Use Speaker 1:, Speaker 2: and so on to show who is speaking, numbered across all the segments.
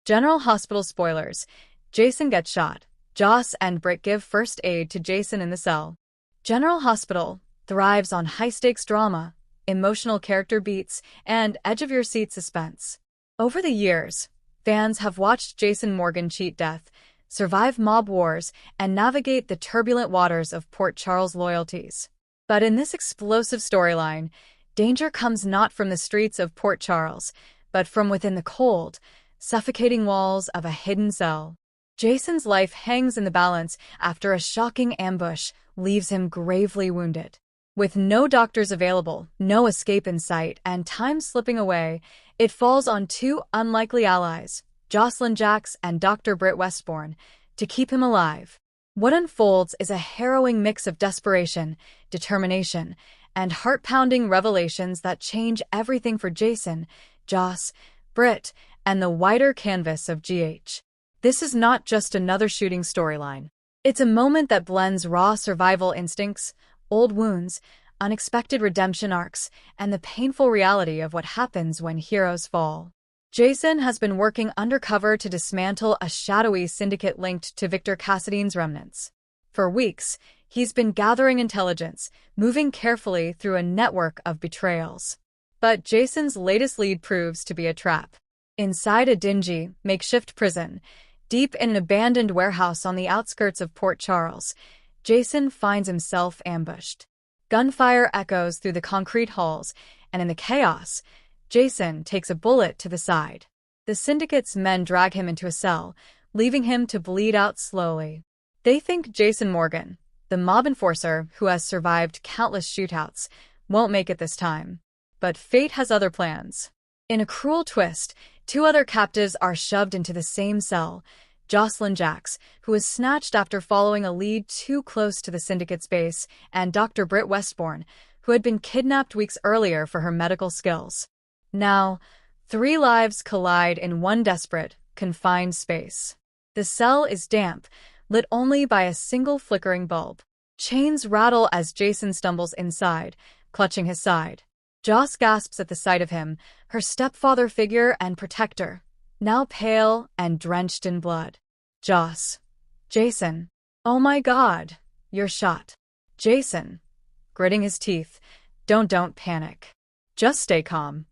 Speaker 1: General Hospital spoilers. Jason gets shot. Joss and Britt give first aid to Jason in the cell. General Hospital thrives on high-stakes drama, emotional character beats, and edge-of-your-seat suspense. Over the years, fans have watched Jason Morgan cheat death, survive mob wars, and navigate the turbulent waters of Port Charles loyalties. But in this explosive storyline, danger comes not from the streets of Port Charles, but from within the cold, suffocating walls of a hidden cell. Jason's life hangs in the balance after a shocking ambush leaves him gravely wounded. With no doctors available, no escape in sight, and time slipping away, it falls on two unlikely allies, Jocelyn Jacks and Dr. Britt Westbourne, to keep him alive. What unfolds is a harrowing mix of desperation, determination, and heart-pounding revelations that change everything for Jason, Joss, Britt, and the wider canvas of GH. This is not just another shooting storyline. It's a moment that blends raw survival instincts, old wounds, unexpected redemption arcs, and the painful reality of what happens when heroes fall. Jason has been working undercover to dismantle a shadowy syndicate linked to Victor Cassidy's remnants. For weeks, he's been gathering intelligence, moving carefully through a network of betrayals. But Jason's latest lead proves to be a trap. Inside a dingy, makeshift prison, deep in an abandoned warehouse on the outskirts of Port Charles, Jason finds himself ambushed. Gunfire echoes through the concrete halls, and in the chaos, Jason takes a bullet to the side. The syndicate's men drag him into a cell, leaving him to bleed out slowly. They think Jason Morgan, the mob enforcer who has survived countless shootouts, won't make it this time. But fate has other plans. In a cruel twist, two other captives are shoved into the same cell, Jocelyn Jacks, who was snatched after following a lead too close to the syndicate's base, and Dr. Britt Westbourne, who had been kidnapped weeks earlier for her medical skills. Now, three lives collide in one desperate, confined space. The cell is damp, lit only by a single flickering bulb. Chains rattle as Jason stumbles inside, clutching his side. Joss gasps at the sight of him, her stepfather figure and protector, now pale and drenched in blood. Joss. Jason. Oh my God, you're shot. Jason. Gritting his teeth. Don't panic. Just stay calm.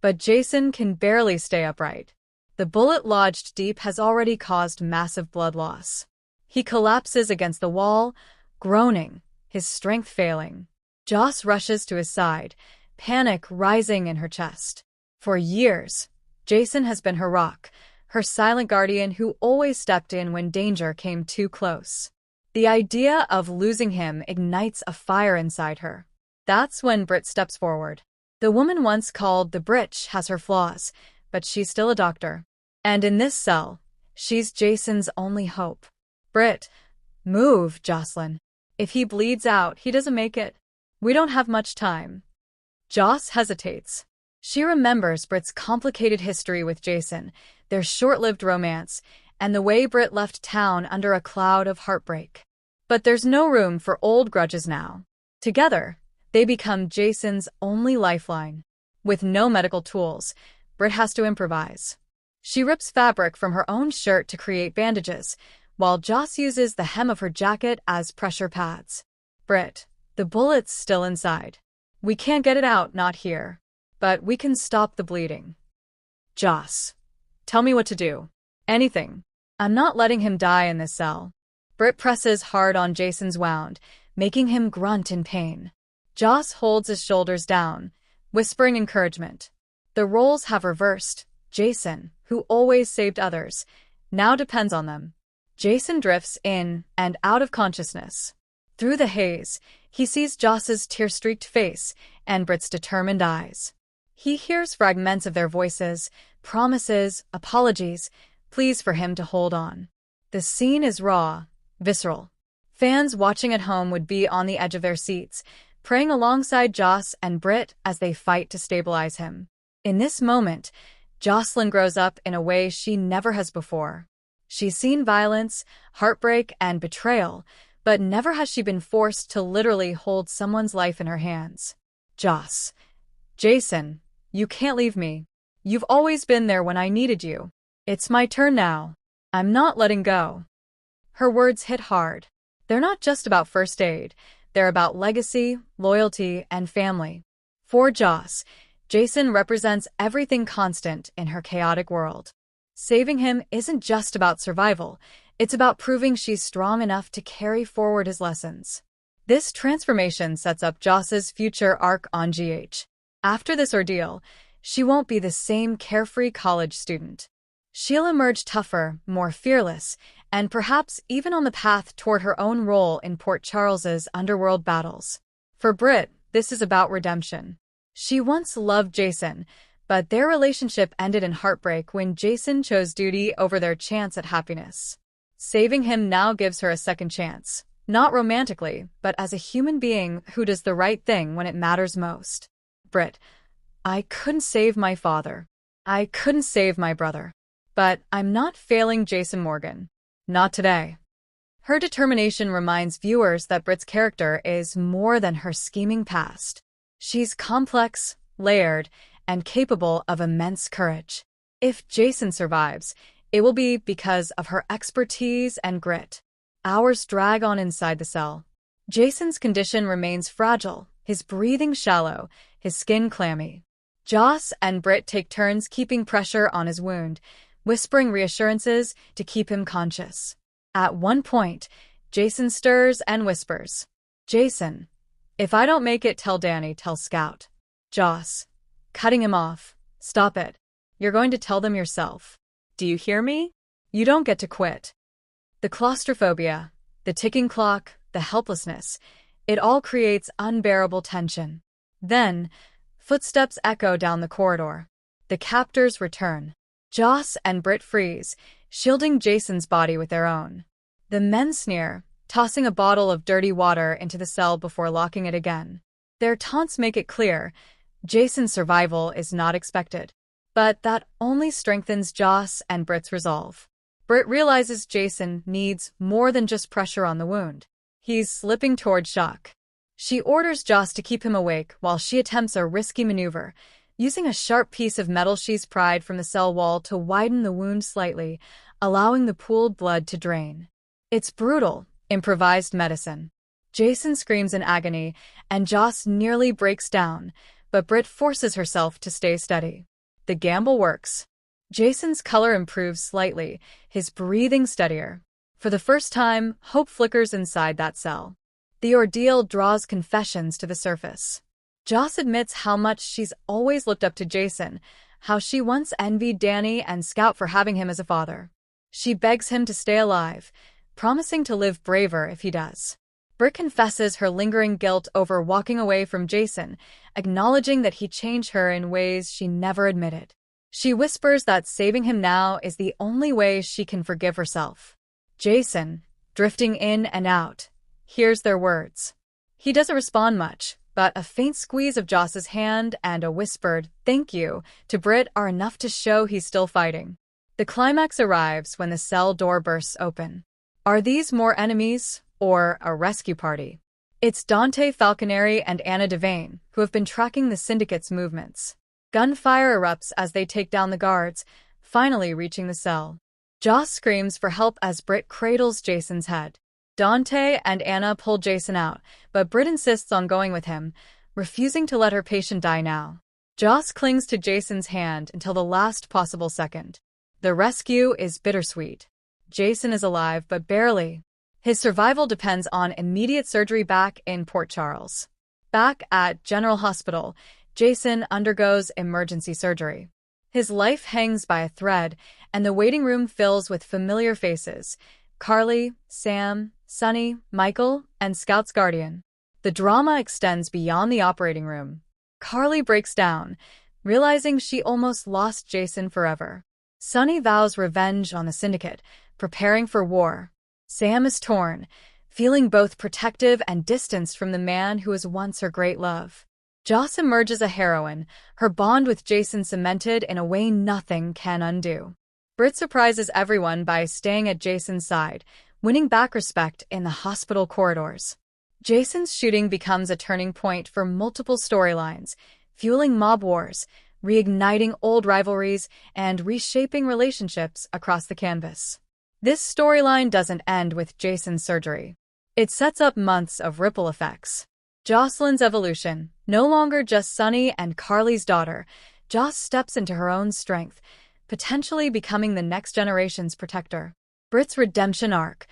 Speaker 1: But Jason can barely stay upright. The bullet lodged deep has already caused massive blood loss. He collapses against the wall, groaning, his strength failing. Joss rushes to his side, panic rising in her chest. For years, Jason has been her rock, her silent guardian who always stepped in when danger came too close. The idea of losing him ignites a fire inside her. That's when Britt steps forward. The woman once called the Britt has her flaws, but she's still a doctor. And in this cell, she's Jason's only hope. Britt, move, Jocelyn. If he bleeds out, he doesn't make it. We don't have much time. Joss hesitates. She remembers Britt's complicated history with Jason, their short-lived romance, and the way Britt left town under a cloud of heartbreak. But there's no room for old grudges now. Together, they become Jason's only lifeline. With no medical tools, Britt has to improvise. She rips fabric from her own shirt to create bandages, while Joss uses the hem of her jacket as pressure pads. Britt, the bullet's still inside. We can't get it out, not here. But we can stop the bleeding. Joss, tell me what to do. Anything. I'm not letting him die in this cell. Britt presses hard on Jason's wound, making him grunt in pain. Joss holds his shoulders down, whispering encouragement. The roles have reversed. Jason, who always saved others, now depends on them. Jason drifts in and out of consciousness. Through the haze, he sees Joss's tear-streaked face and Britt's determined eyes. He hears fragments of their voices, promises, apologies, pleas for him to hold on. The scene is raw, visceral. Fans watching at home would be on the edge of their seats, praying alongside Joss and Britt as they fight to stabilize him. In this moment, Jocelyn grows up in a way she never has before. She's seen violence, heartbreak, and betrayal, but never has she been forced to literally hold someone's life in her hands. Joss. Jason, you can't leave me. You've always been there when I needed you. It's my turn now. I'm not letting go. Her words hit hard. They're not just about first aid. They're about legacy, loyalty, and family. For Joss, Jason represents everything constant in her chaotic world. Saving him isn't just about survival. It's about proving she's strong enough to carry forward his lessons. This transformation sets up Joss's future arc on GH. After this ordeal, she won't be the same carefree college student. She'll emerge tougher, more fearless, and perhaps even on the path toward her own role in Port Charles's underworld battles. For Britt, this is about redemption. She once loved Jason, but their relationship ended in heartbreak when Jason chose duty over their chance at happiness. Saving him now gives her a second chance, not romantically, but as a human being who does the right thing when it matters most. Britt, I couldn't save my father. I couldn't save my brother. But I'm not failing Jason Morgan. Not today. Her determination reminds viewers that Britt's character is more than her scheming past. She's complex, layered, and capable of immense courage. If Jason survives, it will be because of her expertise and grit. Hours drag on inside the cell. Jason's condition remains fragile, his breathing shallow, his skin clammy. Joss and Britt take turns keeping pressure on his wound, whispering reassurances to keep him conscious. At one point, Jason stirs and whispers, "Jason, if I don't make it, tell Danny, tell Scout." Joss, cutting him off, "Stop it. You're going to tell them yourself. Do you hear me? You don't get to quit." The claustrophobia, the ticking clock, the helplessness, it all creates unbearable tension. Then, footsteps echo down the corridor. The captors return. Joss and Britt freeze, shielding Jason's body with their own. The men sneer, tossing a bottle of dirty water into the cell before locking it again. Their taunts make it clear, Jason's survival is not expected. But that only strengthens Joss and Britt's resolve. Britt realizes Jason needs more than just pressure on the wound. He's slipping toward shock. She orders Joss to keep him awake while she attempts a risky maneuver, using a sharp piece of metal she's pried from the cell wall to widen the wound slightly, allowing the pooled blood to drain. It's brutal, improvised medicine. Jason screams in agony, and Joss nearly breaks down, but Britt forces herself to stay steady. The gamble works. Jason's color improves slightly, his breathing steadier. For the first time, hope flickers inside that cell. The ordeal draws confessions to the surface. Joss admits how much she's always looked up to Jason, how she once envied Danny and Scout for having him as a father. She begs him to stay alive, promising to live braver if he does. Britt confesses her lingering guilt over walking away from Jason, acknowledging that he changed her in ways she never admitted. She whispers that saving him now is the only way she can forgive herself. Jason, drifting in and out, hears their words. He doesn't respond much, but a faint squeeze of Joss's hand and a whispered, "Thank you," to Britt are enough to show he's still fighting. The climax arrives when the cell door bursts open. Are these more enemies, or a rescue party? It's Dante Falconeri and Anna Devane, who have been tracking the Syndicate's movements. Gunfire erupts as they take down the guards, finally reaching the cell. Joss screams for help as Britt cradles Jason's head. Dante and Anna pull Jason out, but Britt insists on going with him, refusing to let her patient die now. Joss clings to Jason's hand until the last possible second. The rescue is bittersweet. Jason is alive, but barely. His survival depends on immediate surgery back in Port Charles. Back at General Hospital, Jason undergoes emergency surgery. His life hangs by a thread, and the waiting room fills with familiar faces: Carly, Sam, Sonny, Michael, and Scout's guardian. The drama extends beyond the operating room. Carly breaks down, realizing she almost lost Jason forever. Sonny vows revenge on the Syndicate, preparing for war. Sam is torn, feeling both protective and distanced from the man who was once her great love. Joss emerges a heroine, her bond with Jason cemented in a way nothing can undo. Britt surprises everyone by staying at Jason's side, winning back respect in the hospital corridors. Jason's shooting becomes a turning point for multiple storylines, fueling mob wars, reigniting old rivalries and reshaping relationships across the canvas. This storyline doesn't end with Jason's surgery. It sets up months of ripple effects. Jocelyn's evolution, no longer just Sunny and Carly's daughter, Joss steps into her own strength, potentially becoming the next generation's protector. Britt's redemption arc.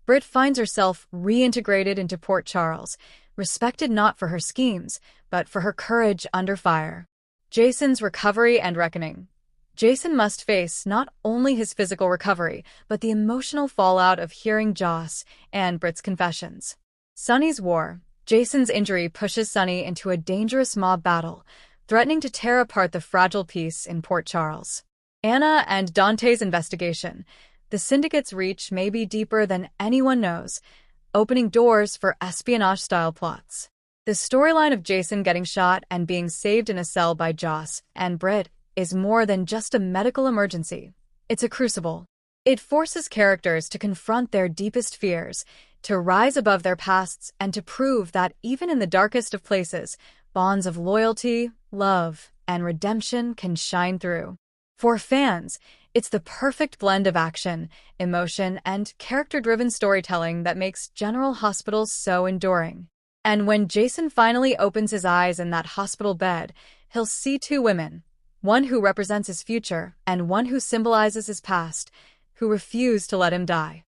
Speaker 1: Britt finds herself reintegrated into Port Charles, respected not for her schemes, but for her courage under fire. Jason's recovery and reckoning. Jason must face not only his physical recovery, but the emotional fallout of hearing Joss and Britt's confessions. Sunny's war. Jason's injury pushes Sunny into a dangerous mob battle, threatening to tear apart the fragile peace in Port Charles. Anna and Dante's investigation. The syndicate's reach may be deeper than anyone knows, opening doors for espionage-style plots. The storyline of Jason getting shot and being saved in a cell by Joss and Britt is more than just a medical emergency. It's a crucible. It forces characters to confront their deepest fears, to rise above their pasts, and to prove that even in the darkest of places, bonds of loyalty, love, and redemption can shine through. For fans, it's the perfect blend of action, emotion, and character-driven storytelling that makes General Hospital so enduring. And when Jason finally opens his eyes in that hospital bed, he'll see two women, one who represents his future and one who symbolizes his past, who refuse to let him die.